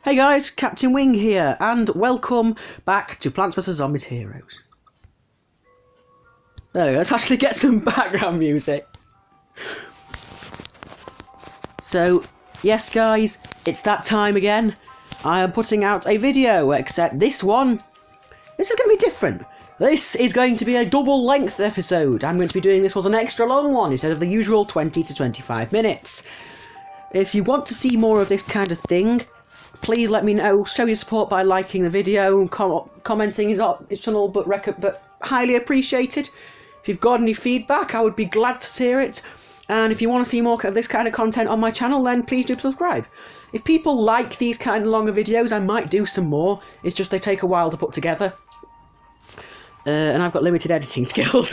Hey guys, Captain Wing here, and welcome back to PvZ Heroes. There we go, let's actually get some background music. So, yes guys, it's that time again. I am putting out a video, except this is going to be different. This is going to be a double length episode. I'm going to be doing this as an extra long one instead of the usual 20 to 25 minutes. If you want to see more of this kind of thing, please let me know. Show your support by liking the video, commenting his channel, but highly appreciated. If you've got any feedback, I would be glad to hear it. And if you want to see more of this kind of content on my channel, then please do subscribe. If people like these kind of longer videos, I might do some more. It's just they take a while to put together. And I've got limited editing skills.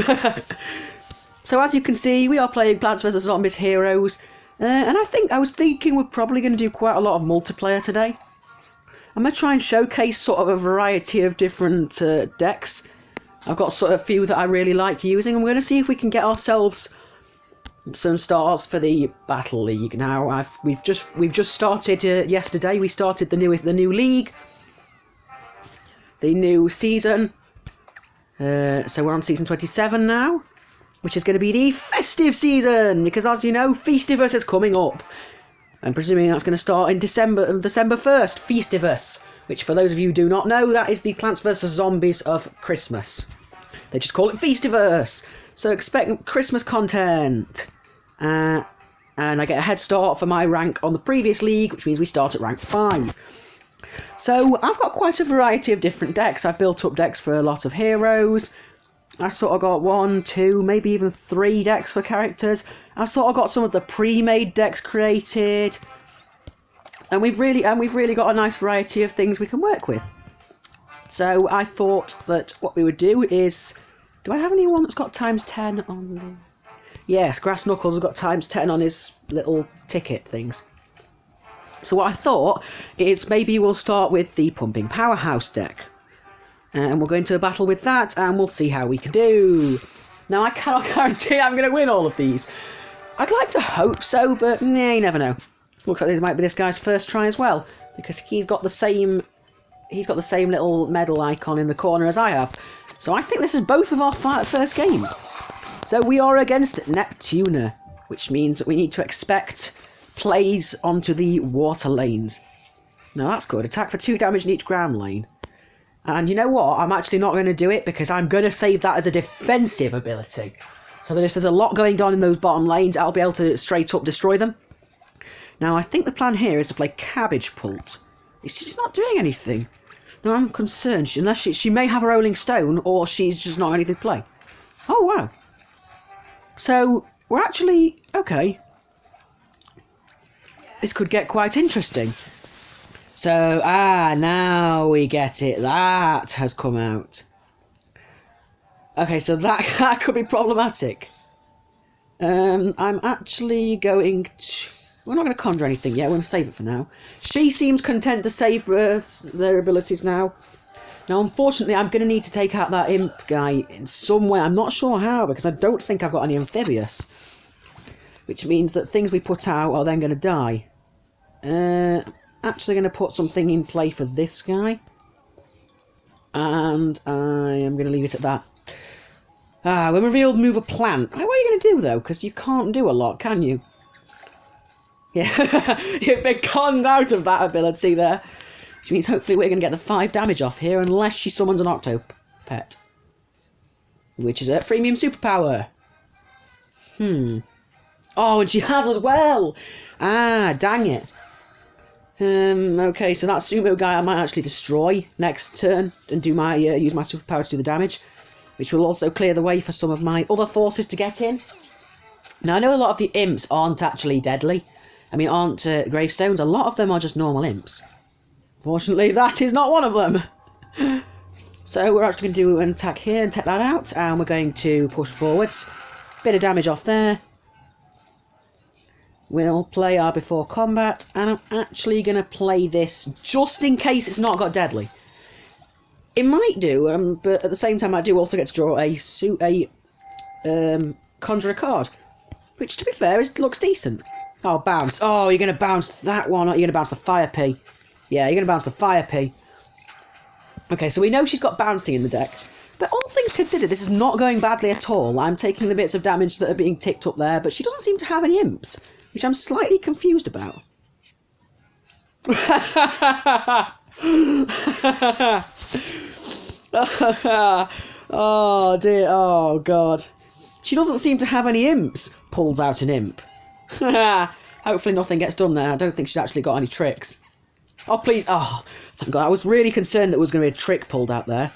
So as you can see, we are playing PvZ Heroes. And I was thinking we're probably going to do quite a lot of multiplayer today. I'm going to try and showcase sort of a variety of different decks. I've got sort of a few that I really like using, and we're going to see if we can get ourselves some stars for the Battle League. Now, we've just started yesterday. We started the new league, the new season. So we're on season 27 now, which is going to be the festive season, because as you know, Festivus is coming up. I'm presuming that's going to start in December 1st, Festivus, which for those of you who do not know, that is the Plants vs Zombies of Christmas. They just call it Festivus. So expect Christmas content. And I get a head start for my rank on the previous league, which means we start at rank 5. So I've got quite a variety of different decks. I've built up decks for a lot of heroes. I sort of got 1, 2, maybe even 3 decks for characters. I've sort of got some of the pre-made decks created, and we've really got a nice variety of things we can work with. So I thought that what we would do is, do I have anyone that's got ×10 on the? Yes, Grass Knuckles has got ×10 on his little ticket things. So what I thought is maybe we'll start with the Pumping Powerhouse deck. And we'll go into a battle with that, and we'll see how we can do. Now, I cannot guarantee I'm going to win all of these. I'd like to hope so, but nah, you never know. Looks like this might be this guy's first try as well, because he's got the same little medal icon in the corner as I have. So I think this is both of our first games. So we are against Neptuna, which means that we need to expect plays onto the water lanes. Now that's good. Attack for 2 damage in each ground lane. And you know what? I'm actually not going to do it, because I'm going to save that as a defensive ability. So that if there's a lot going on in those bottom lanes, I'll be able to straight up destroy them. Now, I think the plan here is to play Cabbage Pult. She's not doing anything. No, I'm concerned. Unless she may have a Rolling Stone, or she's just not anything to play. Oh, wow. So, we're actually... okay. This could get quite interesting. So, now we get it. That has come out. Okay, so that could be problematic. I'm actually going to... we're not going to conjure anything yet. We're going to save it for now. She seems content to save their abilities now. Now, unfortunately, I'm going to need to take out that imp guy in some way. I'm not sure how, because I don't think I've got any amphibious. Which means that things we put out are then going to die. Actually going to put something in play for this guy, and I am going to leave it at that. When revealed, move a plant. What are you going to do though? Because you can't do a lot, can you? Yeah, you've been conned out of that ability there, which means hopefully we're going to get the 5 damage off here, unless she summons an Octopet, which is a premium superpower. Oh, and she has as well. Dang it. Okay, so that sumo guy I might actually destroy next turn and do my use my superpower to do the damage, which will also clear the way for some of my other forces to get in. Now, I know a lot of the imps aren't actually deadly. I mean, aren't gravestones. A lot of them are just normal imps. Fortunately, that is not one of them. So we're actually going to do an attack here and take that out, and we're going to push forwards. Bit of damage off there. We'll play our before combat, and I'm actually going to play this just in case it's not got deadly. It might do, but at the same time I do also get to draw a conjure a card, which to be fair looks decent. Oh, bounce. Oh, you're going to bounce that one. You're going to bounce the Fire Pea. Yeah, you're going to bounce the Fire P. Okay, so we know she's got bouncing in the deck. But all things considered, this is not going badly at all. I'm taking the bits of damage that are being ticked up there, but she doesn't seem to have any imps, which I'm slightly confused about. Oh dear, oh god. She doesn't seem to have any imps. Pulls out an imp. Hopefully nothing gets done there. I don't think she's actually got any tricks. Oh please, oh, thank god. I was really concerned that there was going to be a trick pulled out there.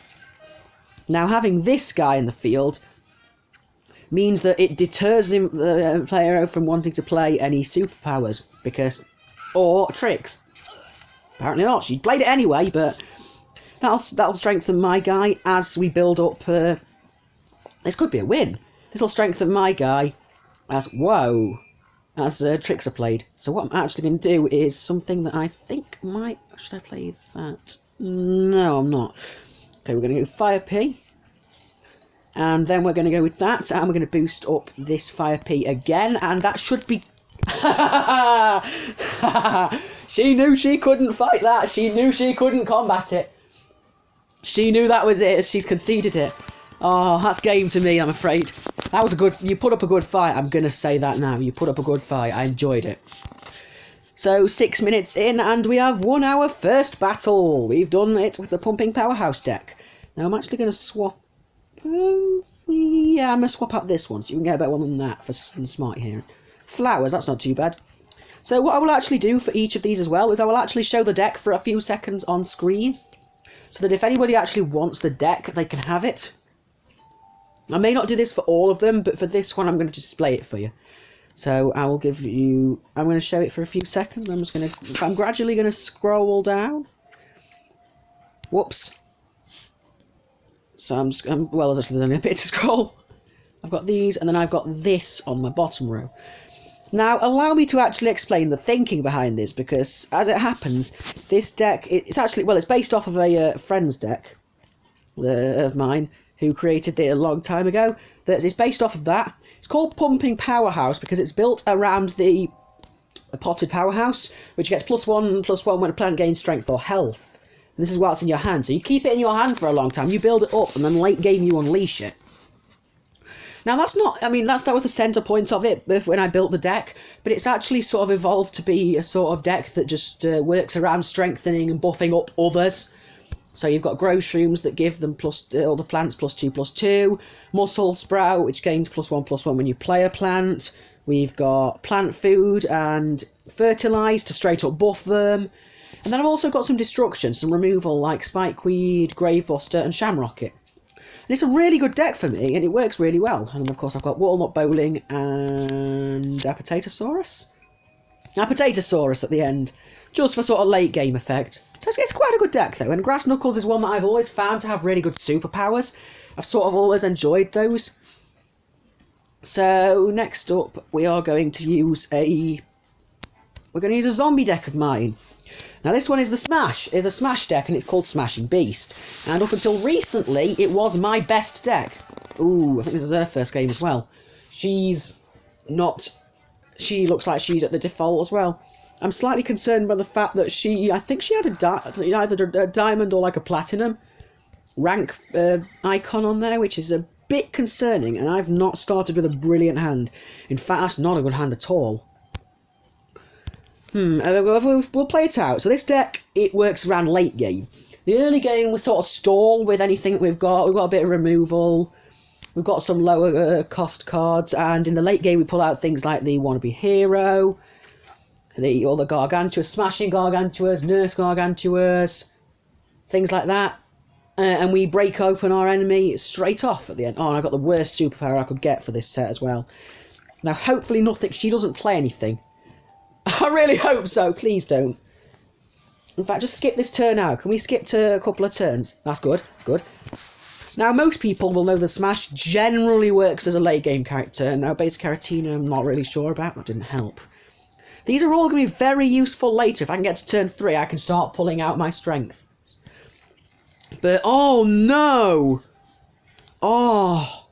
Now, having this guy in the field means that it deters the player from wanting to play any superpowers, or tricks. Apparently not. She played it anyway, but that'll strengthen my guy as we build up. This could be a win. This will strengthen my guy as tricks are played. So what I'm actually going to do is something that I think might. Should I play that? No, I'm not. Okay, we're going to go Fire P. And then we're going to go with that, and we're going to boost up this Fire P again, and that should be... She knew she couldn't fight that. She knew she couldn't combat it. She knew that was it. She's conceded it. Oh, that's game to me, I'm afraid. That was a good... You put up a good fight. I'm going to say that now. You put up a good fight. I enjoyed it. So, 6 minutes in, and we have won our first battle. We've done it with the Pumping Powerhouse deck. Now, I'm actually going to swap... yeah, I'm going to swap out this one, so you can get a better one than that for smart here. Flowers, that's not too bad. So, what I will actually do for each of these as well is I will actually show the deck for a few seconds on screen, so that if anybody actually wants the deck, they can have it. I may not do this for all of them, but for this one, I'm going to display it for you. So I will give you... I'm going to show it for a few seconds, and I'm just going to... I'm gradually going to scroll down. Whoops. So well, there's actually only a bit to scroll. I've got these, and then I've got this on my bottom row. Now, allow me to actually explain the thinking behind this, because as it happens, this deck... It's actually... Well, it's based off of a friend's deck of mine, who created it a long time ago. It's based off of that. It's called Pumping Powerhouse because it's built around the potted powerhouse, which gets +1/+1 when a planet gains strength or health. And this is while it's in your hand. So you keep it in your hand for a long time, you build it up, and then late game you unleash it. Now that's not, I mean, that was the centre point of it when I built the deck, but it's actually sort of evolved to be a sort of deck that just works around strengthening and buffing up others. So you've got grow shrooms that give them all the plants +2/+2, muscle sprout which gains +1/+1 when you play a plant. We've got plant food and fertilise to straight up buff them. And then I've also got some destruction, some removal like spikeweed, gravebuster and shamrocket. And it's a really good deck for me and it works really well. And of course I've got walnut bowling and Apatatosaurus. Apatatosaurus at the end, just for sort of late game effect. So it's quite a good deck though, and Grass Knuckles is one that I've always found to have really good superpowers. I've sort of always enjoyed those. So next up we are going to use a zombie deck of mine. Now this one is a Smash deck, and it's called Smashing Beast. And up until recently it was my best deck. Ooh, I think this is her first game as well. She looks like she's at the default as well. I'm slightly concerned by the fact that I think she had either a diamond or like a platinum rank icon on there, which is a bit concerning, and I've not started with a brilliant hand. In fact, that's not a good hand at all. We'll play it out. So this deck, it works around late game. The early game we sort of stall with anything that we've got. We've got a bit of removal. We've got some lower cost cards, and in the late game we pull out things like the Wannabe Hero, all the Gargantuas, Smashing Gargantuas, Nurse Gargantuas, things like that. And we break open our enemy straight off at the end. Oh, and I got the worst superpower I could get for this set as well. Now, hopefully she doesn't play anything. I really hope so, please don't. In fact, just skip this turn out. Can we skip to a couple of turns? That's good, that's good. Now, most people will know the Smash generally works as a late game character. Now, Beta Carotene, I'm not really sure about, that didn't help. These are all going to be very useful later. If I can get to turn 3, I can start pulling out my strength. But, oh no! Oh!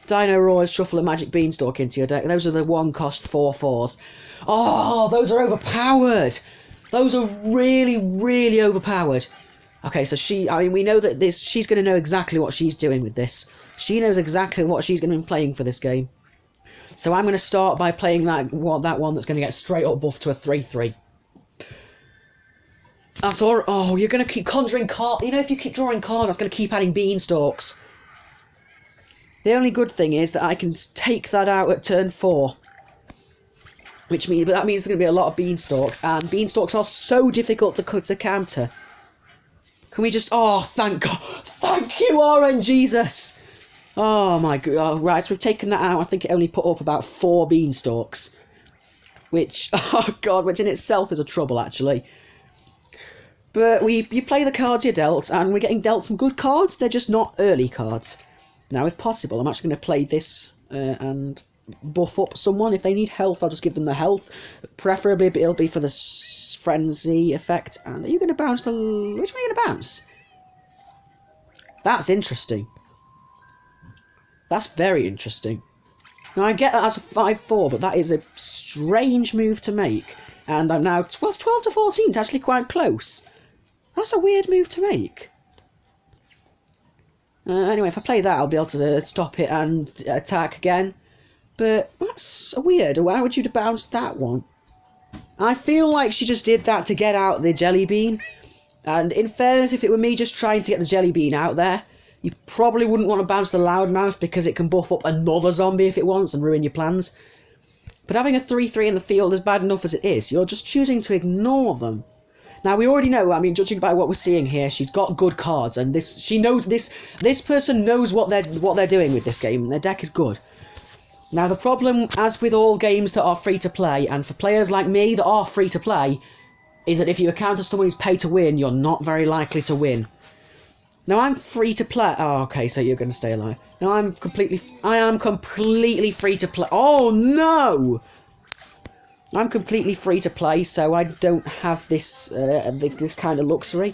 Dino Roars, Shuffle and Magic Beanstalk into your deck. Those are the 1-cost 4/4s. Oh, those are overpowered! Those are really, really overpowered. Okay, so we know that she's going to know exactly what she's doing with this. She knows exactly what she's going to be playing for this game. So I'm going to start by playing that one that's going to get straight up buffed to a 3-3. That's all. Oh, you're going to keep conjuring cards. You know, if you keep drawing cards, that's going to keep adding beanstalks. The only good thing is that I can take that out at turn 4. But that means there's going to be a lot of beanstalks, and beanstalks are so difficult to counter. Can we just... Oh, thank God. Thank you, RNGesus. Oh, my God. Oh, right, so we've taken that out. I think it only put up about 4 beanstalks. Which, oh, God, which in itself is a trouble, actually. But you play the cards you're dealt, and we're getting dealt some good cards. They're just not early cards. Now, if possible, I'm actually going to play this and buff up someone. If they need health, I'll just give them the health. Preferably, it'll be for the frenzy effect. And are you going to bounce the... Which one are you going to bounce? That's interesting. That's very interesting. Now, I get that as a 5-4, but that is a strange move to make. And I'm now... Well, it's 12 to 14. It's actually quite close. That's a weird move to make. Anyway, if I play that, I'll be able to stop it and attack again. But that's weird. Why would you bounce that one? I feel like she just did that to get out the jelly bean. And in fairness, if it were me just trying to get the jelly bean out there, you probably wouldn't want to bounce the loudmouth because it can buff up another zombie if it wants and ruin your plans. But having a 3-3 in the field is bad enough as it is. You're just choosing to ignore them. Now, we already know, I mean, judging by what we're seeing here, she's got good cards, and she knows this person knows what they're doing with this game, and their deck is good. Now, the problem, as with all games that are free-to-play, and for players like me that are free-to-play, is that if you encounter someone who's pay-to-win, you're not very likely to win. Now, I'm free-to-play... Oh, okay, so you're going to stay alive. Now, I am completely free-to-play... Oh, no! I'm completely free to play, so I don't have this this kind of luxury.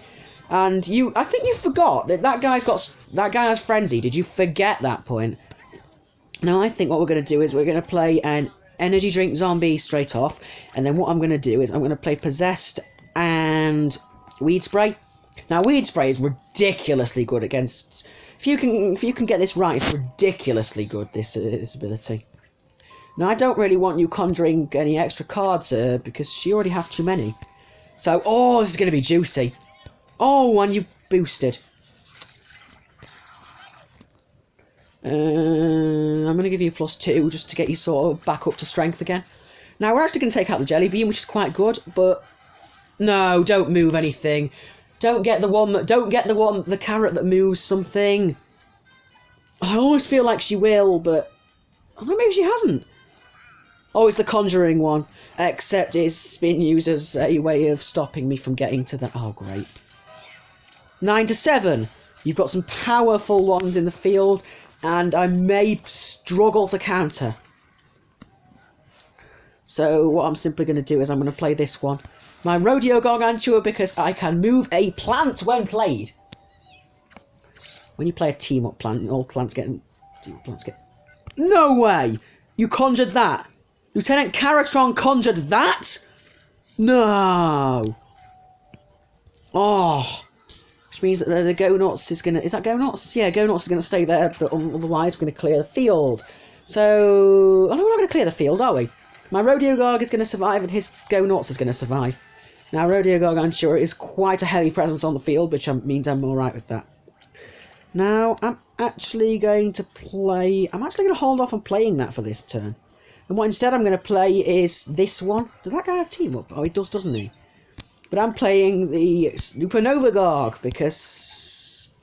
And I think you forgot that that guy has frenzy. Did you forget that point? Now I think what we're going to do is we're going to play an energy drink zombie straight off, and then what I'm going to do is I'm going to play possessed and weed spray. Now weed spray is ridiculously good against. If you can get this right, it's ridiculously good. This ability. Now, I don't really want you conjuring any extra cards, because she already has too many. So, oh, this is going to be juicy. Oh, and you boosted. I'm going to give you +2 just to get you sort of back up to strength again. Now, we're actually going to take out the jelly bean, which is quite good, but no, don't move anything. Don't get the carrot that moves something. I always feel like she will, but I don't know, maybe she hasn't. Oh, it's the conjuring one, except it's been used as a way of stopping me from getting to that. Oh, great. 9 to 7. You've got some powerful ones in the field, and I may struggle to counter. So what I'm simply going to do is I'm going to play this one. My Rodeo Gargantua, because I can move a plant when played. When you play a team-up plant, all plants get... No way! You conjured that! Lieutenant Caratron conjured that? No! Oh! Which means that the Go Nuts is going to... Is that Go Nuts? Yeah, Go Nuts is going to stay there, but otherwise we're going to clear the field. So... Oh no, we're not going to clear the field, are we? My Rodeo Garg is going to survive and his Go Nuts is going to survive. Now, Rodeo Gargantua is quite a heavy presence on the field, which means I'm alright with that. Now, I'm actually going to hold off on playing that for this turn. And what instead I'm going to play is this one. Does that guy have team up? Oh, he does, doesn't he? But I'm playing the Supernova Garg because...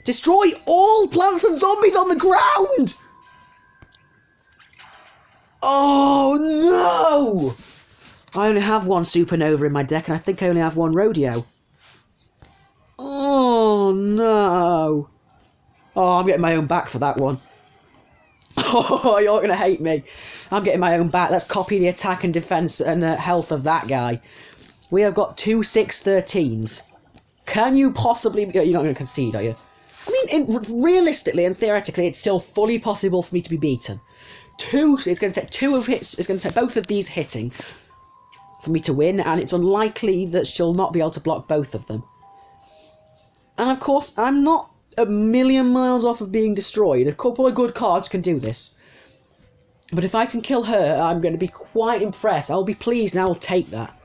Destroy all plants and zombies on the ground! Oh, no! I only have one Supernova in my deck, and I think I only have one Rodeo. Oh, no. Oh, I'm getting my own back for that one. Oh, you're going to hate me. I'm getting my own back. Let's copy the attack and defense and health of that guy. We have got 2 6-13s. Can you possibly... You're not going to concede, are you? I mean, realistically and theoretically, it's still fully possible for me to be beaten. It's going to take 2 of hits. It's going to take both of these hitting for me to win, and it's unlikely that she'll not be able to block both of them. And of course, I'm not a million miles off of being destroyed. A couple of good cards can do this. But if I can kill her, I'm going to be quite impressed. I'll be pleased and I'll take that.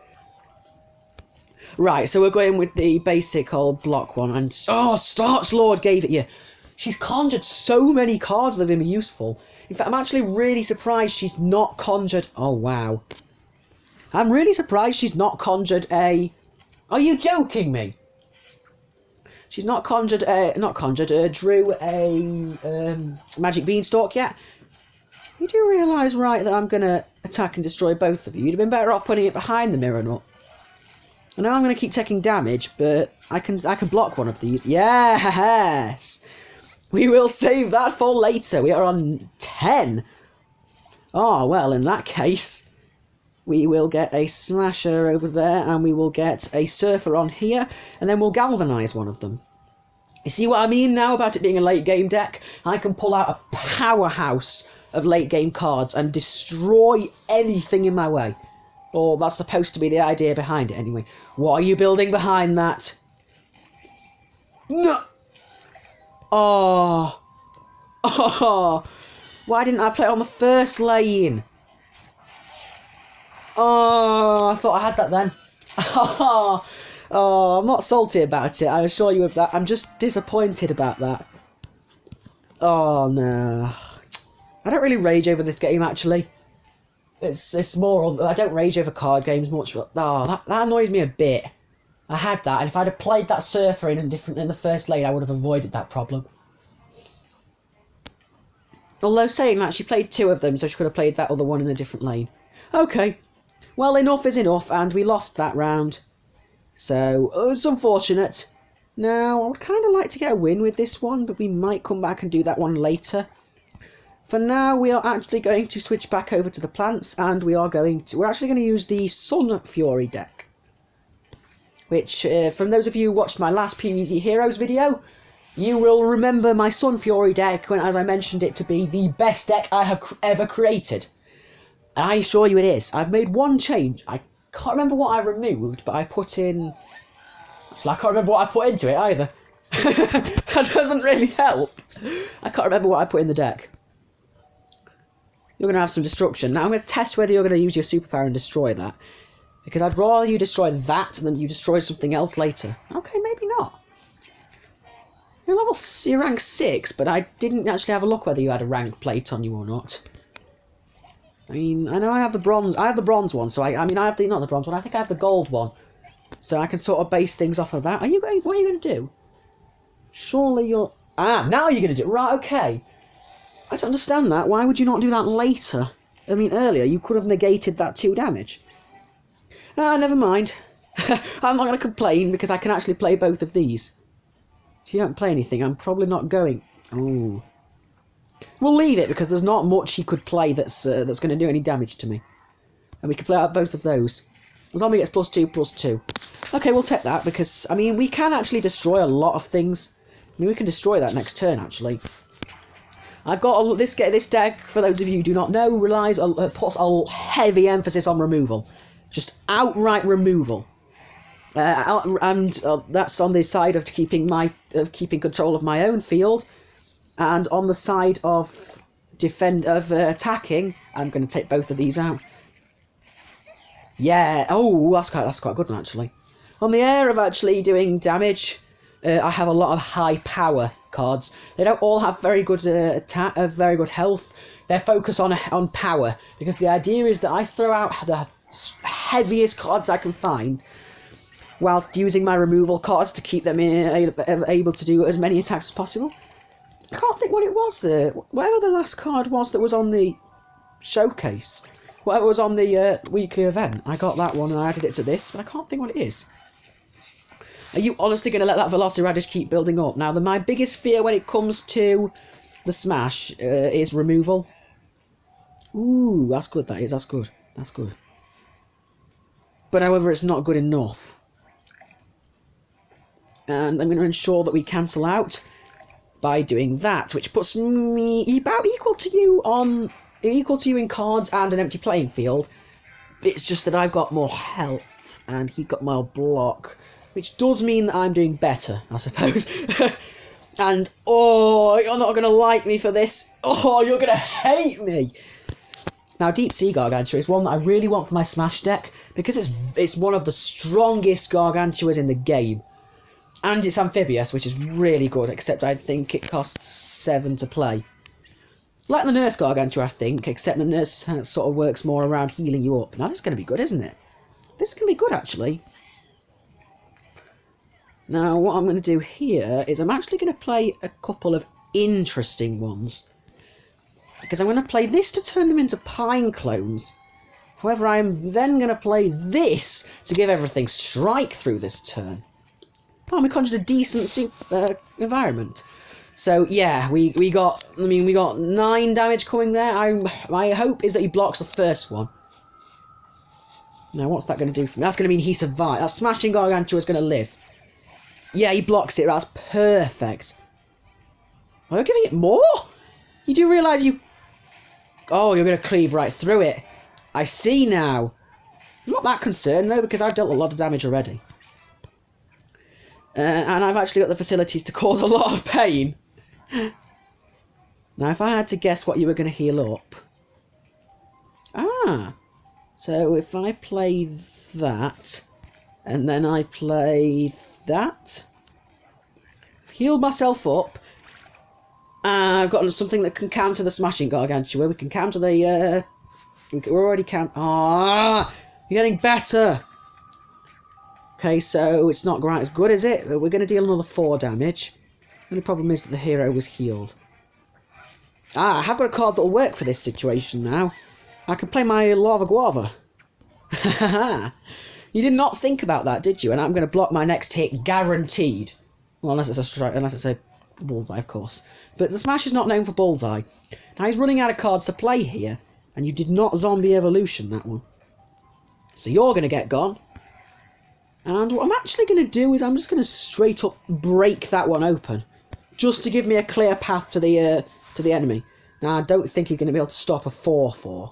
Right, so we're going with the basic old block one. And, oh, Starch Lord gave it you. She's conjured so many cards that are going to be useful. In fact, I'm actually really surprised she's not conjured... Oh, wow. I'm really surprised she's not conjured a... Are you joking me? She's not conjured a... drew a Magic Beanstalk yet. You do realise, right, that I'm going to attack and destroy both of you. You'd have been better off putting it behind the Mirror Nut. I know I'm going to keep taking damage, but I can block one of these. Yes! We will save that for later. We are on 10. Oh, well, in that case, we will get a Smasher over there, and we will get a Surfer on here, and then we'll Galvanise one of them. You see what I mean now about it being a late-game deck? I can pull out a powerhouse of late-game cards and destroy anything in my way. Or that's supposed to be the idea behind it, anyway. What are you building behind that? No! Oh. Oh. Why didn't I play on the first lane? Oh, I thought I had that then. Oh, I'm not salty about it, I assure you of that. I'm just disappointed about that. Oh, no. I don't really rage over this game, actually. It's more... I don't rage over card games much, but... Oh, that annoys me a bit. I had that, and if I'd have played that Surfer in the first lane, I would have avoided that problem. Although saying that, she played two of them, so she could have played that other one in a different lane. Okay. Well, enough is enough, and we lost that round. So, it's unfortunate. Now, I would kind of like to get a win with this one, but we might come back and do that one later. For now, we are actually going to switch back over to the plants, and we're actually going to use the Sun Fury deck. Which, from those of you who watched my last PvZ Heroes video, you will remember my Sun Fury deck as I mentioned it to be the best deck I have ever created. And I assure you it is. I've made one change. I can't remember what I removed, but I put in... Actually, I can't remember what I put into it either. That doesn't really help. I can't remember what I put in the deck. You're going to have some destruction. Now I'm going to test whether you're going to use your superpower and destroy that. Because I'd rather you destroy that than you destroy something else later. Okay, maybe not. You're rank 6, but I didn't actually have a look whether you had a rank plate on you or not. I mean, I know I have the bronze. I have the bronze one, so I have the... Not the bronze one, I think I have the gold one. So I can sort of base things off of that. What are you going to do? Surely you're... Ah, now you're going to do it. Right, okay. I don't understand that. Why would you not do that later? I mean, earlier you could have negated that 2 damage. Ah, never mind. I'm not going to complain because I can actually play both of these. If you don't play anything, I'm probably not going... Oh. We'll leave it because there's not much he could play that's going to do any damage to me. And we can play out both of those. Zombie gets +2/+2. Okay, we'll take that because, I mean, we can actually destroy a lot of things. I mean, we can destroy that next turn, actually. I've got this deck, for those of you who do not know, puts a heavy emphasis on removal. Just outright removal. And that's on the side of keeping control of my own field. And on the side of attacking, I'm going to take both of these out. Yeah, oh, that's quite a good one, actually. On the air of actually doing damage, I have a lot of high power cards. They don't all have very good very good health. They're focused on power, because the idea is that I throw out the heaviest cards I can find, whilst using my removal cards to keep them able to do as many attacks as possible. I can't think what it was there. Whatever the last card was that was on the showcase. Whatever was on the weekly event. I got that one and I added it to this, but I can't think what it is. Are you honestly going to let that Velociradish keep building up? Now, my biggest fear when it comes to the Smash is removal. Ooh, that's good, that is. That's good. That's good. But however, it's not good enough. And I'm going to ensure that we cancel out by doing that, which puts me about equal to you in cards and an empty playing field. It's just that I've got more health, and he's got more block, which does mean that I'm doing better, I suppose. And, oh, you're not going to like me for this. Oh, you're going to hate me. Now, Deep Sea Gargantua is one that I really want for my Smash deck, because it's one of the strongest Gargantuas in the game. And it's amphibious, which is really good, except I think it costs 7 to play. Like the Nurse Gargantua, I think, except the Nurse sort of works more around healing you up. Now, this is going to be good, isn't it? This is going to be good, actually. Now, what I'm going to do here is I'm actually going to play a couple of interesting ones. Because I'm going to play this to turn them into Pine Clones. However, I'm then going to play this to give everything Strike through this turn. Oh, we conjured a decent environment. So, yeah, we got 9 damage coming there. My hope is that he blocks the first one. Now, what's that going to do for me? That's going to mean he survives. That Smashing Gargantua is going to live. Yeah, he blocks it. That's perfect. Are you giving it more? You do realise you... Oh, you're going to cleave right through it. I see now. I'm not that concerned, though, because I've dealt a lot of damage already. And I've actually got the facilities to cause a lot of pain. Now, if I had to guess what you were going to heal up... Ah. So, if I play that, and then I play... that. I've healed myself up. I've got something that can counter the Smashing Gargantua. We can counter the... we're already Ah! You're getting better! Okay, so it's not quite as good, is it? We're going to deal another 4 damage. The only problem is that the hero was healed. Ah, I have got a card that'll work for this situation now. I can play my Lava Guava. You did not think about that, did you? And I'm going to block my next hit, guaranteed. Well, unless it's a strike, unless it's a bullseye, of course. But the Smash is not known for bullseye. Now he's running out of cards to play here, and you did not Zombie Evolution that one. So you're going to get gone. And what I'm actually going to do is I'm just going to straight up break that one open, just to give me a clear path to the enemy. Now I don't think he's going to be able to stop a 4/4.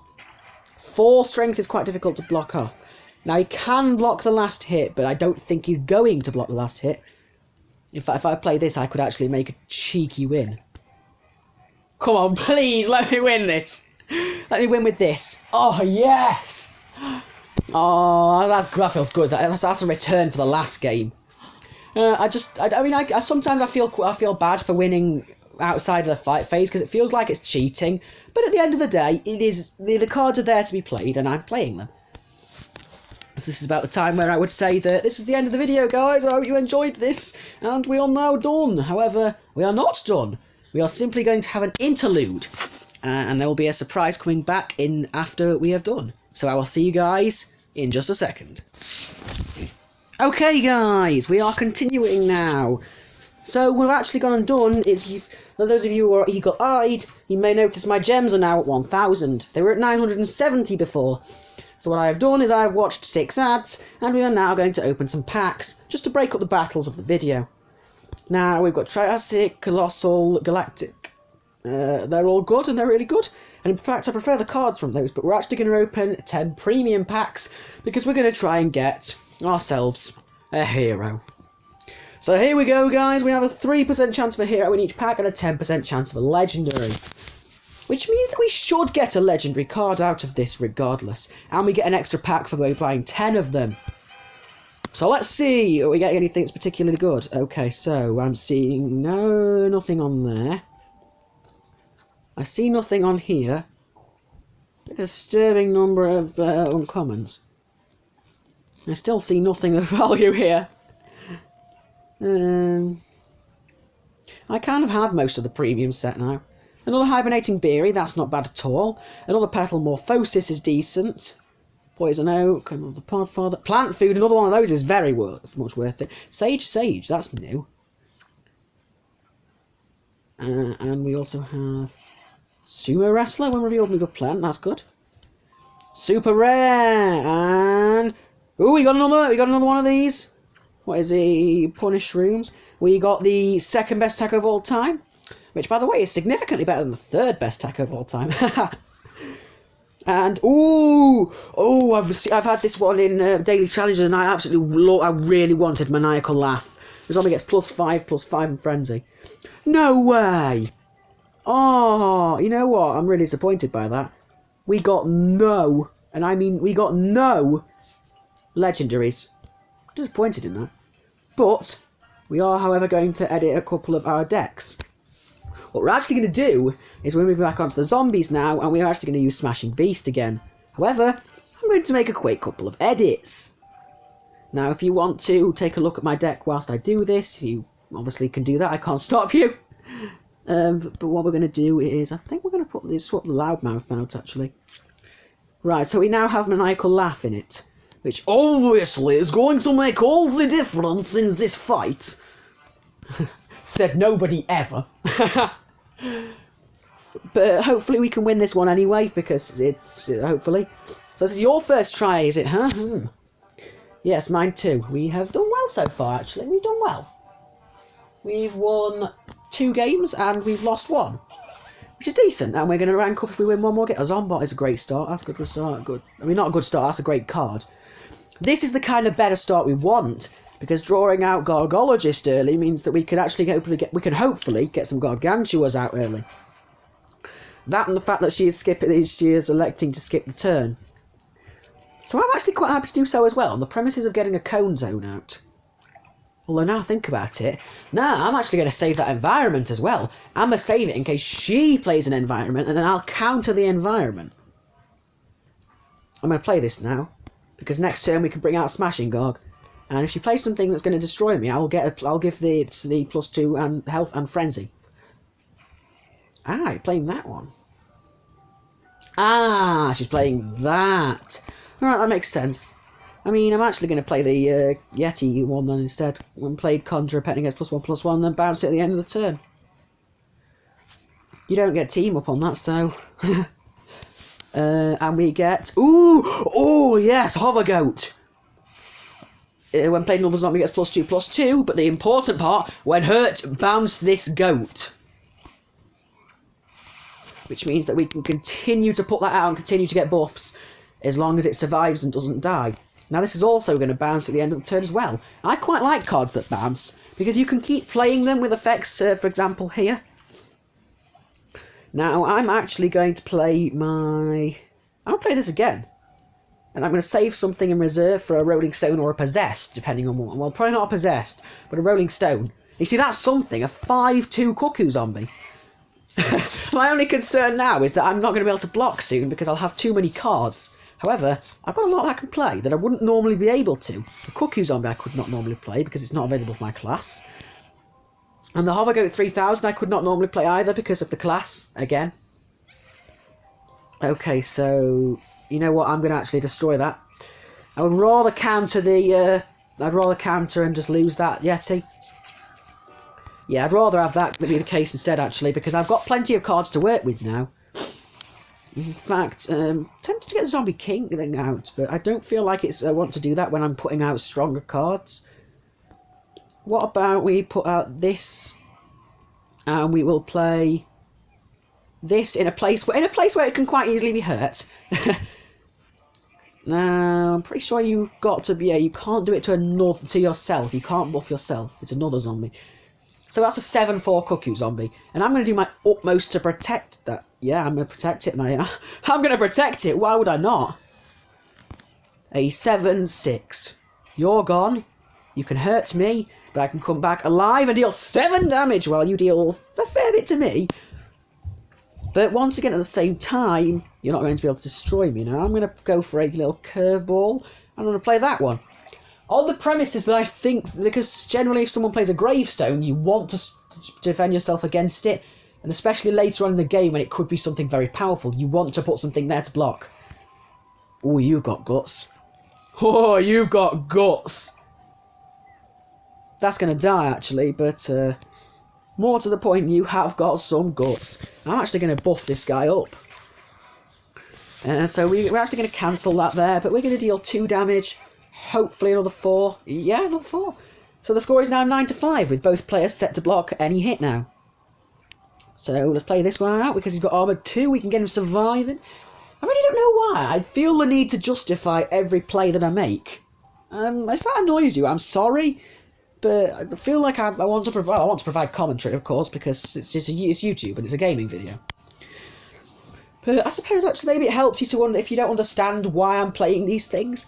4 strength is quite difficult to block off. Now, he can block the last hit, but I don't think he's going to block the last hit. In fact, if I play this, I could actually make a cheeky win. Come on, please, let me win this. Let me win with this. Oh, yes! Oh, that feels good. That's a return for the last game. Sometimes I feel bad for winning outside of the fight phase, because it feels like it's cheating. But at the end of the day, the cards are there to be played, and I'm playing them. So this is about the time where I would say that this is the end of the video, guys. I hope you enjoyed this, and we are now done. However, we are not done. We are simply going to have an interlude, and there will be a surprise coming back in after we have done. So I will see you guys in just a second. Okay, guys, we are continuing now. So we've actually gone and done is, for those of you who are eagle-eyed, you may notice my gems are now at 1,000. They were at 970 before. So what I have done is I have watched 6 ads, and we are now going to open some packs, just to break up the battles of the video. Now, we've got Triassic, Colossal, Galactic. They're all good, and they're really good. And in fact, I prefer the cards from those, but we're actually going to open 10 premium packs, because we're going to try and get ourselves a hero. So here we go, guys. We have a 3% chance of a hero in each pack, and a 10% chance of a legendary. Which means that we should get a legendary card out of this regardless. And we get an extra pack for buying 10 of them. So let's see. Are we getting anything that's particularly good? Okay, so I'm seeing nothing on there. I see nothing on here. A disturbing number of uncommons. I still see nothing of value here. I kind of have most of the premium set now. Another Hibernating Beery, that's not bad at all. Another Petal Morphosis is decent. Poison Oak, another Podfather. Plant Food, another one of those is very much worth it. Sage, that's new. And we also have Sumo Wrestler, when revealed with a plant, that's good. Super rare, and... Ooh, we got another one of these. What is he? Punish Rooms. We got the second best taco of all time. Which, by the way, is significantly better than the third best taco of all time. And I've had this one in daily challenges, and I really wanted maniacal laugh. The zombie gets +5 and frenzy. No way! Oh, you know what? I'm really disappointed by that. We got no, and I mean we got no legendaries. Disappointed in that. But we are, however, going to edit a couple of our decks. What we're actually going to do is we're moving back onto the zombies now, and we are actually going to use Smashing Beast again. However, I'm going to make a quick couple of edits. Now, if you want to take a look at my deck whilst I do this, you obviously can do that. I can't stop you. But what we're going to do is, I think we're going to swap the loudmouth out, actually. Right, so we now have Maniacal Laugh in it, which obviously is going to make all the difference in this fight. Said nobody ever. But hopefully we can win this one anyway, because it's, hopefully. So this is your first try, is it, huh? Yes, mine too. We have done well so far, actually. We've done well. We've won 2 games, and we've lost 1. Which is decent, and we're going to rank up if we win 1 more game. A Zombot is a great start. That's a good start. Good. I mean, not a good start, that's a great card. This is the kind of better start we want, because drawing out Gargologist early means that we can actually hopefully get some Gargantuas out early. That and the fact that she is electing to skip the turn. So I'm actually quite happy to do so as well, on the premises of getting a Cone Zone out. Although now I think about it, I'm actually going to save that environment as well. I'm going to save it in case she plays an environment, and then I'll counter the environment. I'm going to play this now, because next turn we can bring out Smashing Garg. And if she plays something that's going to destroy me, I'll give the +2 and health and frenzy. You're playing that one. She's playing that. Alright, that makes sense. I mean, I'm actually going to play the Yeti one then instead. When played Conjure, Petting gets +1/+1, then bounce it at the end of the turn. You don't get team up on that, so... and we get... Oh, yes, Hover Goat! When played another zombie gets +2/+2, but the important part, when hurt, bounce this goat. Which means that we can continue to put that out and continue to get buffs, as long as it survives and doesn't die. Now this is also going to bounce at the end of the turn as well. I quite like cards that bounce, because you can keep playing them with effects, for example here. Now I'm actually going to play I'll play this again. And I'm going to save something in reserve for a Rolling Stone or a Possessed, depending on what. Well, probably not a Possessed, but a Rolling Stone. You see, that's something, a 5/2 Cuckoo Zombie. My only concern now is that I'm not going to be able to block soon because I'll have too many cards. However, I've got a lot I can play that I wouldn't normally be able to. The Cuckoo Zombie I could not normally play because it's not available for my class. And the Hovergoat 3000 I could not normally play either because of the class, again. Okay, so... You know what, I'm going to actually destroy that. I would rather counter I'd rather counter and just lose that Yeti. Yeah, I'd rather have that be the case instead, actually, because I've got plenty of cards to work with now. In fact, tempted to get the Zombie King thing out, but I don't feel like I want to do that when I'm putting out stronger cards. What about we put out this, and we will play this in a place where it can quite easily be hurt. Now, I'm pretty sure you can't do it to yourself. You can't buff yourself. It's another zombie. So that's a 7/4 Cuckoo Zombie. And I'm going to do my utmost to protect that. Yeah, I'm going to protect it, mate. I'm going to protect it. Why would I not? A 7/6. You're gone. You can hurt me, but I can come back alive and deal 7 damage while you deal a fair bit to me. But once again, at the same time, you're not going to be able to destroy me now. I'm going to go for a little curveball. I'm going to play that one. On the premises that I think, because generally if someone plays a gravestone, you want to defend yourself against it. And especially later on in the game when it could be something very powerful, you want to put something there to block. Oh, you've got guts. Oh, you've got guts. That's going to die, actually, but... more to the point, you have got some guts. I'm actually going to buff this guy up. So we're actually going to cancel that there, but we're going to deal 2 damage. Hopefully another 4. Yeah, another 4. So the score is now 9-5, with both players set to block any hit now. So let's play this one out, because he's got armor 2. We can get him surviving. really don't know why. I feel the need to justify every play that I make. If that annoys you, I'm sorry. But I feel like I want to provide commentary, of course, because it's YouTube and it's a gaming video. But I suppose actually maybe it helps you to wonder if you don't understand why I'm playing these things.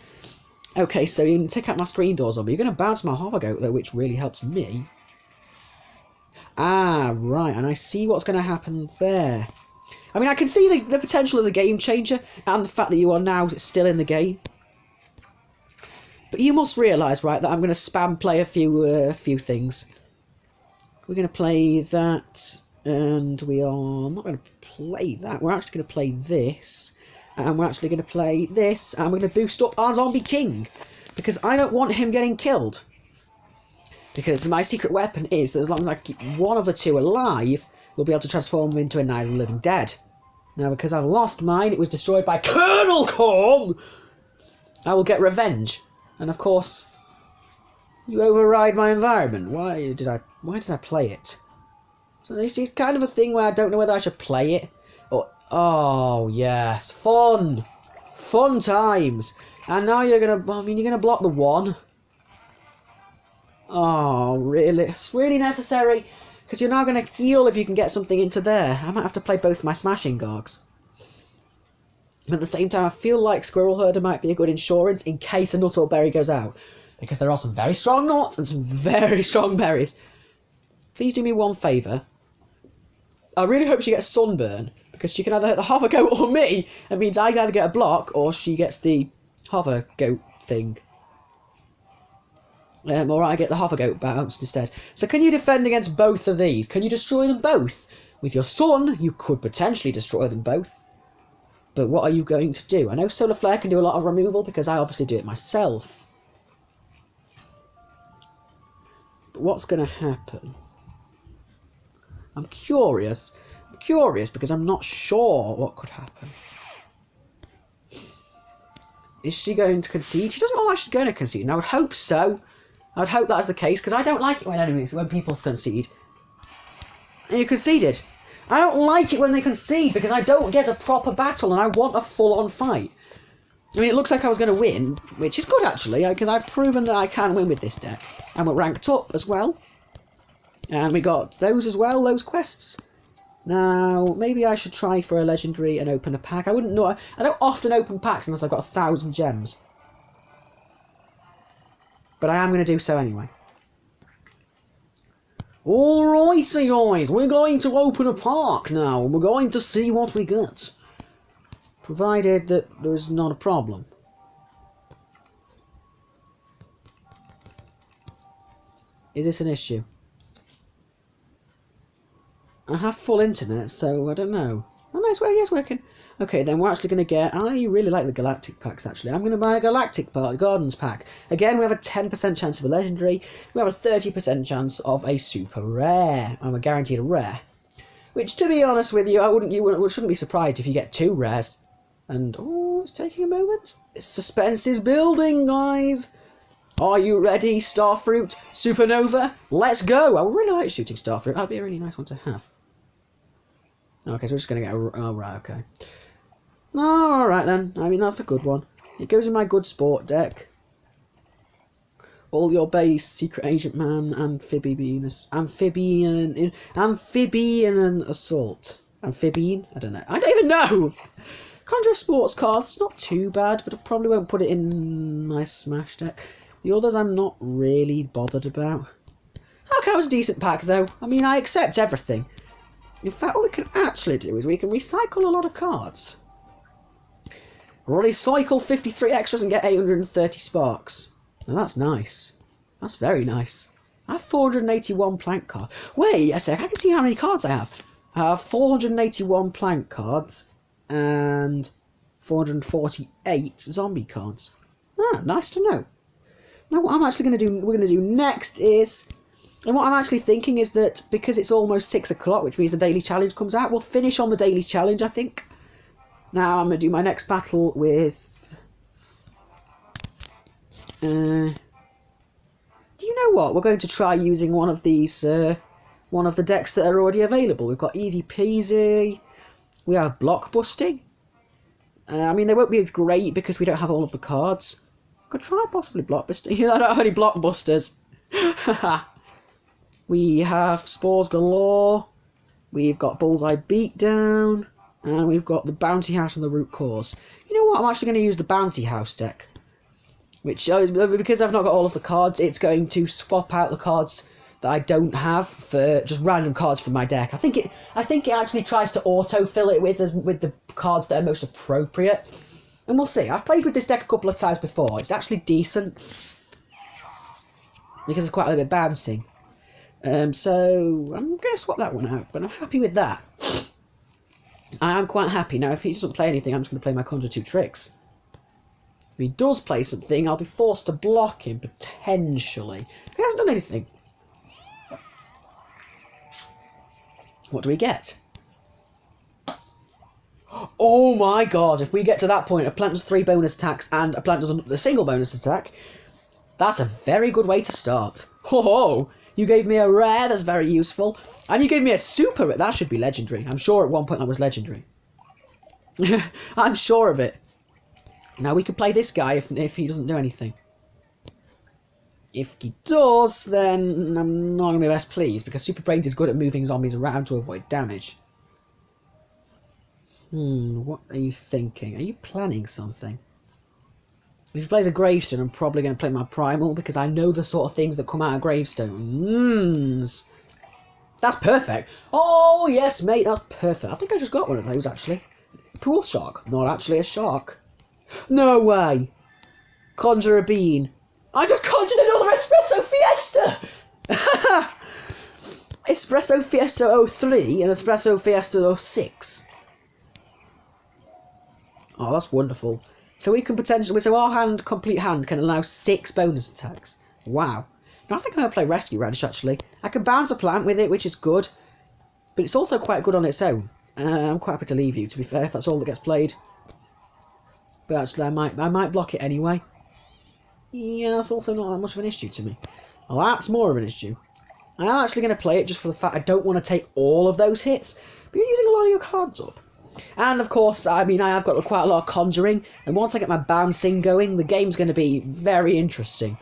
Okay, so you can take out my screen doors on me. You're going to bounce my hover goat though, which really helps me. Ah, right, and I see what's going to happen there. I mean, I can see the potential as a game changer, and the fact that you are now still in the game. But you must realise, right, that I'm going to spam play a few things. We're going to play that, and we are not going to play that. We're actually going to play this, and we're actually going to play this, and we're going to boost up our zombie king, because I don't want him getting killed. Because my secret weapon is that as long as I keep one of the two alive, we'll be able to transform him into a Night of the Living Dead. Now, because I've lost mine, it was destroyed by Colonel Corn, I will get revenge. And of course, you override my environment. Why did I play it? So this is kind of a thing where I don't know whether I should play it or... Oh, yes. Fun! Fun times! And now you're going to... I mean, you're going to block the one. Oh, really? It's really necessary? Because you're now going to heal if you can get something into there. I might have to play both my smashing gargs. But at the same time, I feel like Squirrel Herder might be a good insurance in case a nut or berry goes out. Because there are some very strong nuts and some very strong berries. Please do me one favour. I really hope she gets sunburn. Because she can either hit the hover goat or me. It means I can either get a block or she gets the hover goat thing. Or I get the hover goat bounced instead. So can you defend against both of these? Can you destroy them both? With your sun, you could potentially destroy them both. But what are you going to do? I know Solar Flare can do a lot of removal because I obviously do it myself. But what's going to happen? I'm curious. I'm curious because I'm not sure what could happen. Is she going to concede? She doesn't look like she's going to concede, and I would hope so. I would hope that's the case because I don't like it when people concede. And you conceded. I don't like it when they concede because I don't get a proper battle and I want a full-on fight. I mean, it looks like I was going to win, which is good actually, because I've proven that I can win with this deck. And we're ranked up as well. And we got those as well, those quests. Now, maybe I should try for a legendary and open a pack. I wouldn't know. I don't often open packs unless I've got 1,000 gems. But I am going to do so anyway. Alrighty guys, we're going to open a park now, and we're going to see what we get. Provided that there's not a problem. Is this an issue? I have full internet, so I don't know. Oh no, it's working. Okay, then we're actually going to get... I really like the Galactic packs, actually. I'm going to buy a Galactic Gardens pack. Again, we have a 10% chance of a Legendary. We have a 30% chance of a Super Rare. And we're guaranteed a Rare. Which, to be honest with you, you shouldn't be surprised if you get 2 Rares. And, oh, it's taking a moment. Suspense is building, guys. Are you ready, Starfruit? Supernova? Let's go! I would really like shooting Starfruit. That'd be a really nice one to have. Okay, so we're just going to get a... Oh, right, okay. Oh, alright then. I mean, that's a good one. It goes in my good sport deck. All your base, Secret Agent Man, Amphibian Assault. Amphibian? I don't know. I don't even know! Conjure Sports card, it's not too bad, but I probably won't put it in my Smash deck. The others I'm not really bothered about. Okay, it was a decent pack though. I mean, I accept everything. In fact, what we can actually do is we can recycle a lot of cards. We'll recycle 53 extras and get 830 sparks. Now that's nice. That's very nice. I have 481 plank cards. Wait a sec, I can see how many cards I have. I have 481 plank cards and 448 zombie cards. Ah, nice to know. Now what I'm actually going to do, we're going to do next is... And what I'm actually thinking is that because it's almost 6 o'clock, which means the daily challenge comes out, we'll finish on the daily challenge, I think. Now I'm going to do my next battle with... do you know what? We're going to try using one of these, one of the decks that are already available. We've got Easy Peasy, we have Block Busting, I mean, they won't be as great because we don't have all of the cards. Could try possibly Blockbuster. I don't have any Blockbusters. We have Spores Galore. We've got Bullseye Beatdown. And we've got the Bounty House and the Root Cause. You know what? I'm actually going to use the Bounty House deck. Which, because I've not got all of the cards, it's going to swap out the cards that I don't have for just random cards from my deck. I think it actually tries to auto-fill it with the cards that are most appropriate. And we'll see. I've played with this deck a couple of times before. It's actually decent. Because it's quite a little bit bouncing. So I'm going to swap that one out. But I'm happy with that. I am quite happy. Now, if he doesn't play anything, I'm just going to play my Conjure 2 Tricks. If he does play something, I'll be forced to block him, potentially. He hasn't done anything. What do we get? Oh my god, if we get to that point, a plant does 3 bonus attacks and a plant does a single bonus attack, that's a very good way to start. Ho ho! You gave me a rare, that's very useful. And you gave me a super rare, that should be legendary. I'm sure at one point that was legendary. I'm sure of it. Now we can play this guy if he doesn't do anything. If he does, then I'm not going to be best pleased, because Super Brains is good at moving zombies around to avoid damage. What are you thinking? Are you planning something? If he plays a Gravestone, I'm probably going to play my Primal, because I know the sort of things that come out of Gravestones. That's perfect. Oh, yes, mate, that's perfect. I think I just got one of those, actually. Pool Shark. Not actually a shark. No way. Conjure a Bean. I just conjured another Espresso Fiesta! Espresso Fiesta 03 and Espresso Fiesta 06. Oh, that's wonderful. So we can potentially... So our complete hand can allow 6 bonus attacks. Wow. Now I think I'm going to play Rescue Radish, actually. I can bounce a plant with it, which is good. But it's also quite good on its own. I'm quite happy to leave you, to be fair, if that's all that gets played. But actually, I might block it anyway. Yeah, that's also not that much of an issue to me. Well, that's more of an issue. I am actually going to play it just for the fact I don't want to take all of those hits. But you're using a lot of your cards up. And of course, I mean, I have got quite a lot of conjuring. And once I get my bouncing going, the game's going to be very interesting.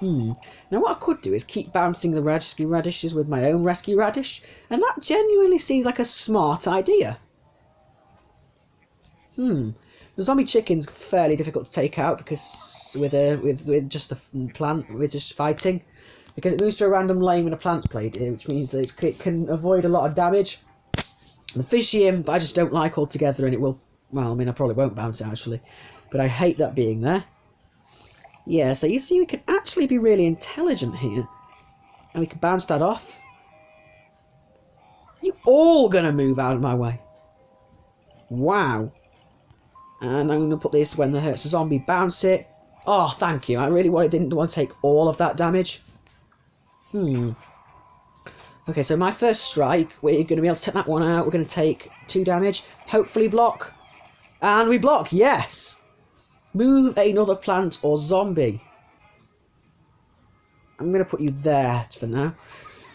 Now what I could do is keep bouncing the rescue radishes with my own rescue radish. And that genuinely seems like a smart idea. The zombie chicken's fairly difficult to take out because with just the plant, with just fighting, because it moves to a random lane when a plant's played, which means that it can avoid a lot of damage. The fishy imp I just don't like altogether, and it will, well, I mean, I probably won't bounce it actually, but I hate that being there. Yeah, so you see we can actually be really intelligent here, and we can bounce that off. You all gonna move out of my way? Wow. And I'm going to put this when the hurts a zombie, bounce it. Oh, thank you. I really didn't want to take all of that damage. Okay, so my first strike, we're going to be able to take that one out. We're going to take 2 damage. Hopefully block. And we block, yes! Move another plant or zombie. I'm going to put you there for now.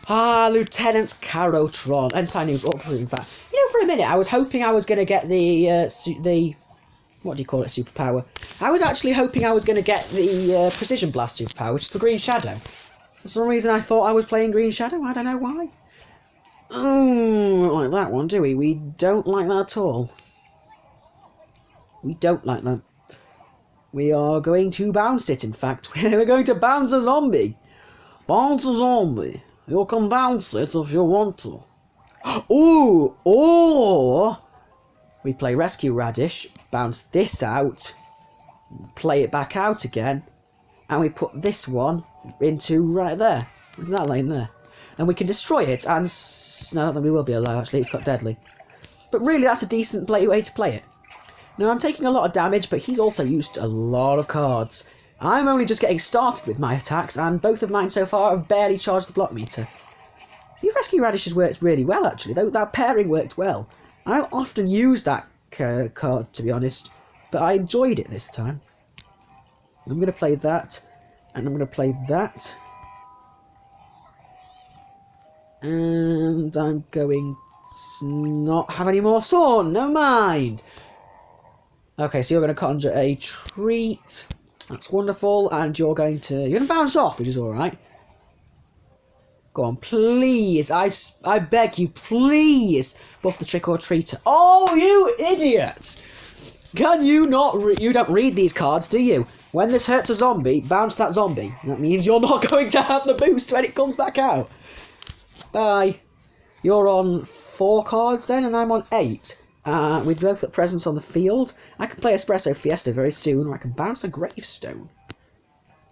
Ah, Lieutenant Carotron. Ensign new in fact. You know, for a minute, I was hoping I was going to get the what do you call it, superpower? I was actually hoping I was going to get the Precision Blast superpower, which is for Green Shadow. For some reason I thought I was playing Green Shadow, I don't know why. We don't like that one, do we? We don't like that at all. We don't like that. We are going to bounce it, in fact. We're going to bounce a zombie. Bounce a zombie. You can bounce it if you want to. Ooh! Or we play Rescue Radish, bounce this out, play it back out again, and we put this one into right there, into that lane there. And we can destroy it, and no, we will be allowed, actually, it's got deadly. But really, that's a decent way to play it. Now, I'm taking a lot of damage, but he's also used a lot of cards. I'm only just getting started with my attacks, and both of mine so far have barely charged the block meter. These Rescue Radishes worked really well, actually, though that pairing worked well. I don't often use that card, to be honest, but I enjoyed it this time. I'm going to play that, and I'm going to play that. And I'm going not have any more sun. Never mind. Okay, so you're going to conjure a treat. That's wonderful. And you're going to bounce off, which is all right. Go on, please. I beg you, please buff the trick or treater. Oh, you idiot! Can you not? You don't read these cards, do you? When this hurts a zombie, bounce that zombie. That means you're not going to have the boost when it comes back out. Bye. You're on 4 cards then, and I'm on 8. With both presence on the field, I can play Espresso Fiesta very soon, or I can bounce a Gravestone.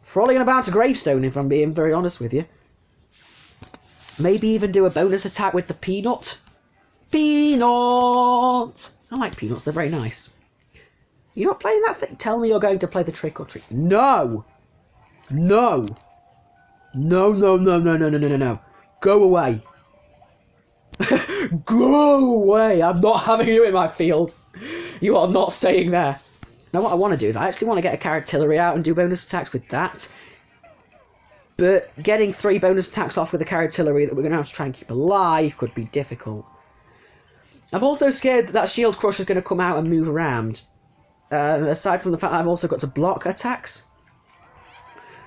Probably going to bounce a Gravestone if I'm being very honest with you. Maybe even do a bonus attack with the Peanut. Peanut! I like peanuts, they're very nice. You're not playing that thing? Tell me you're going to play the trick or treat. No! No! No, no, no, no, no, no, no, no, no. Go away. Go away! I'm not having you in my field. You are not staying there. Now what I want to do is I actually want to get a Carotillery out and do bonus attacks with that. But getting 3 bonus attacks off with a Carotillery that we're going to have to try and keep alive could be difficult. I'm also scared that Shield Crusher is going to come out and move around. Aside from the fact that I've also got to block attacks.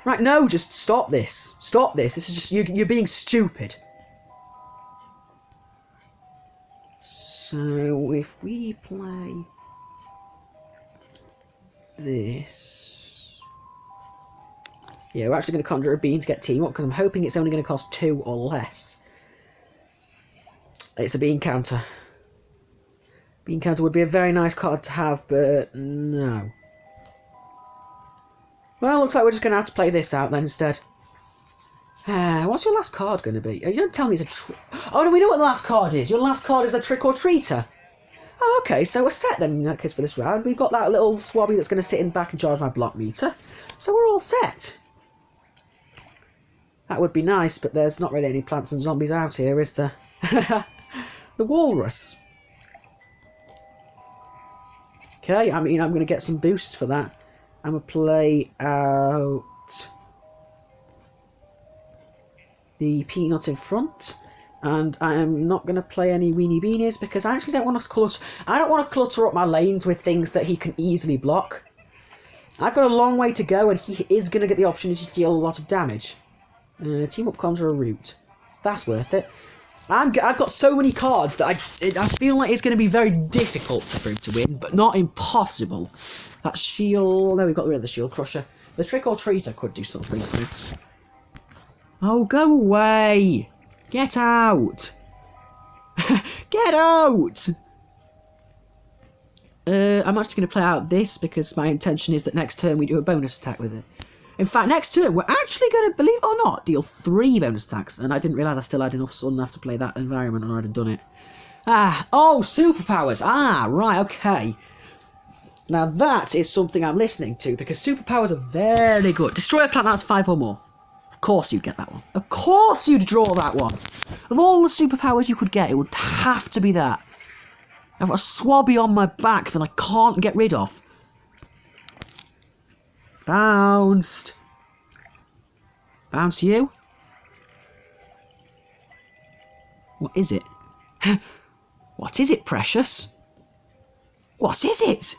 Right, no, just stop this. Stop this. This is just, you're being stupid. So, if we play this... Yeah, we're actually going to conjure a bean to get team up, because I'm hoping it's only going to cost 2 or less. It's a bean counter. Bean counter would be a very nice card to have, but no. Well, looks like we're just going to have to play this out then instead. What's your last card going to be? You don't tell me it's a... Oh, no, we know what the last card is. Your last card is the Trick or Treater. Oh, okay, so we're set then in that case for this round. We've got that little swabby that's going to sit in the back and charge my block meter. So we're all set. That would be nice, but there's not really any plants and zombies out here, is there? The walrus. Okay, I mean, I'm going to get some boosts for that. I'm going to play out the Peanut in front, and I am not going to play any Weenie Beanies because I actually don't want to clutter up my lanes with things that he can easily block. I've got a long way to go, and he is going to get the opportunity to deal a lot of damage. Team up conjure a root. That's worth it. I've got so many cards that I feel like it's going to be very difficult for him to win, but not impossible. That shield... No, we've got rid of the Shield Crusher. The Trick or Treater could do something for him. Oh, go away! Get out! Get out! I'm actually going to play out this because my intention is that next turn we do a bonus attack with it. In fact, next turn, we're actually going to, believe it or not, deal 3 bonus attacks. And I didn't realise I still had enough sun enough to play that environment, or I'd have done it. Oh, superpowers. Right, okay. Now that is something I'm listening to, because superpowers are very good. Destroy a plant that's 5 or more. Of course you'd get that one. Of course you'd draw that one. Of all the superpowers you could get, it would have to be that. I've got a swabby on my back that I can't get rid of. Bounced. Bounce you. What is it? What is it, precious? What is it?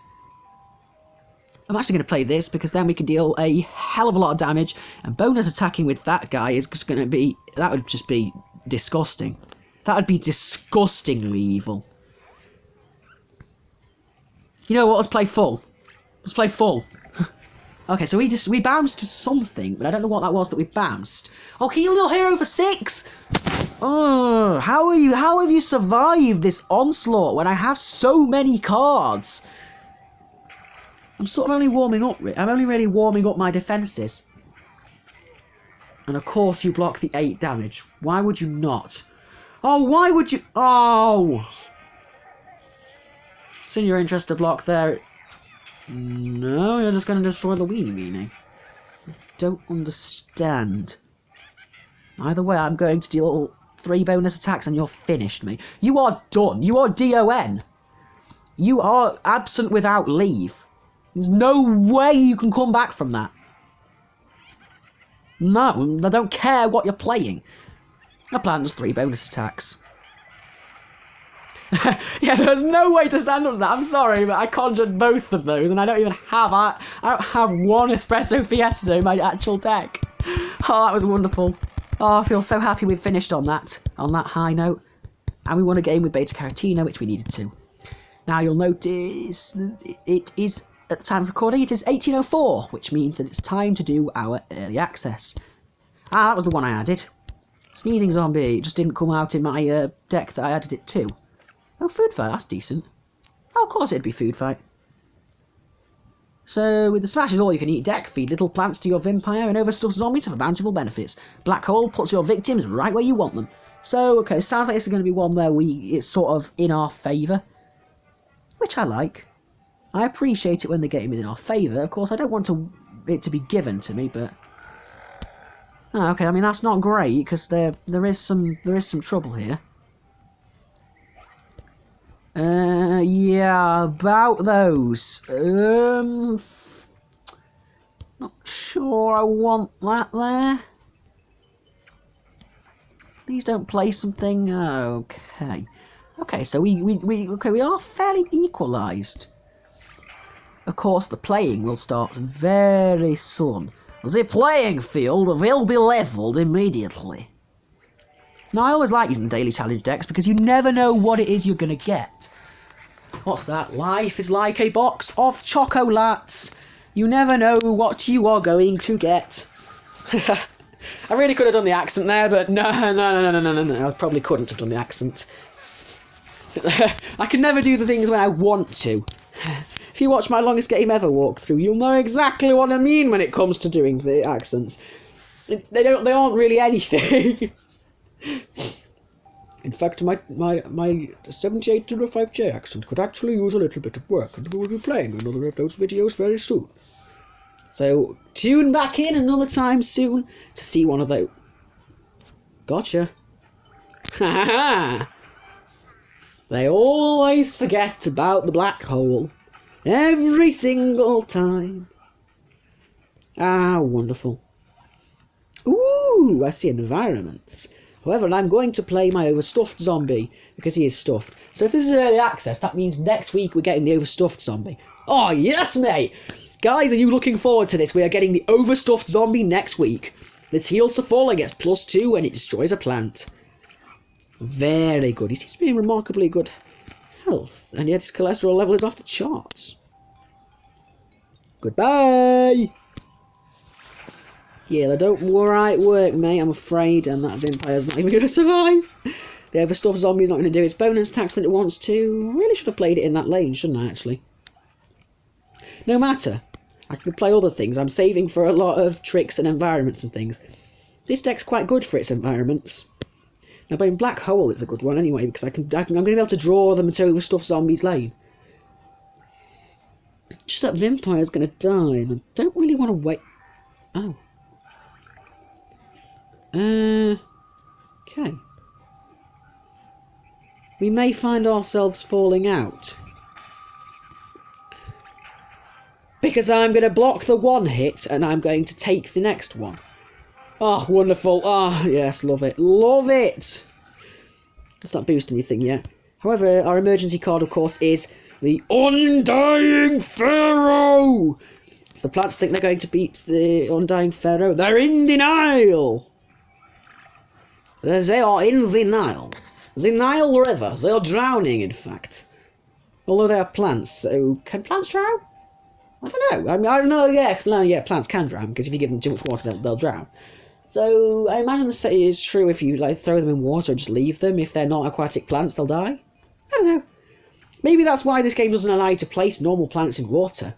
I'm actually going to play this because then we can deal a hell of a lot of damage, and bonus attacking with that guy is just going to be... That would just be disgusting. That would be disgustingly evil. You know what? Let's play full. Let's play full. Okay, so we bounced something, but I don't know what that was that we bounced. Oh, heal your hero for 6! Oh, how have you survived this onslaught when I have so many cards? I'm sort of only warming up. I'm only really warming up my defences. And of course you block the 8 damage. Why would you not? Oh, why would you... Oh! It's in your interest to block there. No, you're just going to destroy the Weenie Meanie. Don't understand. Either way, I'm going to deal 3 bonus attacks and you're finished me. You are done. You are DON. You are absent without leave. There's no way you can come back from that. No, I don't care what you're playing. I plan just 3 bonus attacks. Yeah, there's no way to stand up to that. I'm sorry, but I conjured both of those, and I don't even have I don't have one Espresso Fiesta in my actual deck. Oh, that was wonderful. Oh, I feel so happy we've finished on that high note, and we won a game with Beta Carotene, which we needed to. Now you'll notice it is at the time of recording it is 1804, which means that it's time to do our early access. Ah, that was the one I added. Sneezing Zombie. It just didn't come out in my deck that I added it to. Oh, Food Fight, that's decent. Oh, of course it'd be Food Fight. So, with the Smash is all-you-can-eat deck, feed little plants to your Vampire and overstuff zombies for bountiful benefits. Black Hole puts your victims right where you want them. So, okay, sounds like this is going to be one where it's sort of in our favour. Which I like. I appreciate it when the game is in our favour. Of course, I don't want it to be given to me, but... Oh, okay, I mean, that's not great, because there is some trouble here. Yeah, about those. Not sure I want that there. Please don't play something. Okay. Okay, so we are fairly equalised. Of course, the playing will start very soon. The playing field will be levelled immediately. Now, I always like using the daily challenge decks because you never know what it is you're going to get. What's that? Life is like a box of chocolates. You never know what you are going to get. I really could have done the accent there, but no. I probably couldn't have done the accent. I can never do the things when I want to. If you watch my longest game ever walkthrough, you'll know exactly what I mean when it comes to doing the accents. They aren't really anything. In fact, my 7805J accent could actually use a little bit of work, and we will be playing another of those videos very soon. So tune back in another time soon to see one of those. Gotcha. They always forget about the black hole. Every single time. Ah, wonderful. Ooh, I see environments. However, I'm going to play my overstuffed zombie, because he is stuffed. So if this is early access, that means next week we're getting the overstuffed zombie. Oh, yes, mate! Guys, are you looking forward to this? We are getting the overstuffed zombie next week. This heals to fall and gets +2 when it destroys a plant. Very good. He seems to be in remarkably good health, and yet his cholesterol level is off the charts. Goodbye! Yeah, they don't right work, mate, I'm afraid, and that Vampire's not even going to survive. The overstuffed zombie's not going to do its bonus attacks that it wants to. Really should have played it in that lane, shouldn't I, actually? No matter. I can play other things. I'm saving for a lot of tricks and environments and things. This deck's quite good for its environments. Now, but in Black Hole, it's a good one anyway, because I'm going to be able to draw them into overstuffed zombies lane. Just that Vampire's going to die, and I don't really want to wait. Oh. Okay. We may find ourselves falling out. Because I'm going to block the one hit, and I'm going to take the next one. Oh, wonderful. Oh, yes, love it. Love it! Let's not boost anything yet. However, our emergency card, of course, is the Undying Pharaoh! If the plants think they're going to beat the Undying Pharaoh, they're in denial! They are in the Nile. The Nile River. They are drowning, in fact. Although they are plants, so can plants drown? I don't know. I mean, I don't know. Yeah, plants can drown because if you give them too much water, they'll drown. So I imagine the same is true if you throw them in water or just leave them. If they're not aquatic plants, they'll die. I don't know. Maybe that's why this game doesn't allow you to place normal plants in water,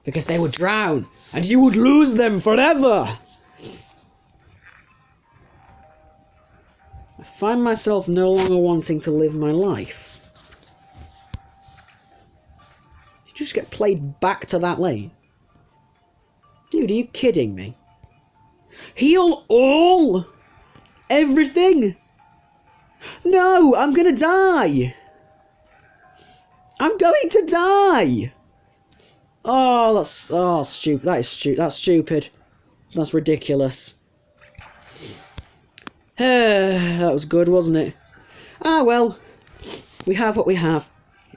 because they would drown and you would lose them forever. I find myself no longer wanting to live my life. You just get played back to that lane. Dude, are you kidding me? Heal all! Everything! No, I'm gonna die! I'm going to die! Oh, that's stupid. That is stupid. That's stupid. That's ridiculous. That was good, wasn't it? Ah, well. we have what we have.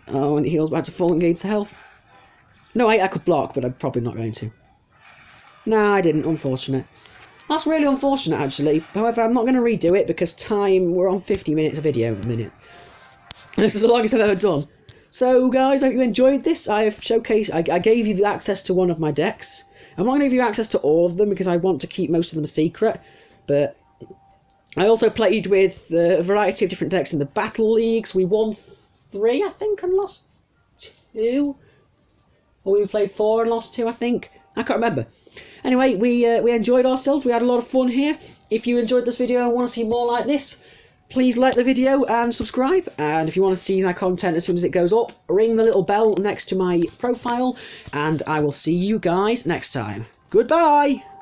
Oh, and heal's about to fall and gains health. No, I could block, but I'm probably not going to. No, I didn't. Unfortunate. That's really unfortunate, actually. However, I'm not going to redo it because we're on 50 minutes of video a minute. This is the longest I've ever done. So, guys, I hope you enjoyed this. I've showcased... I gave you the access to one of my decks. I'm not going to give you access to all of them because I want to keep most of them a secret. But I also played with a variety of different decks in the battle leagues. We won 3, I think, and lost 2. Or we played 4 and lost 2, I think. I can't remember. Anyway, we enjoyed ourselves. We had a lot of fun here. If you enjoyed this video and want to see more like this, please like the video and subscribe. And if you want to see my content as soon as it goes up, ring the little bell next to my profile. And I will see you guys next time. Goodbye!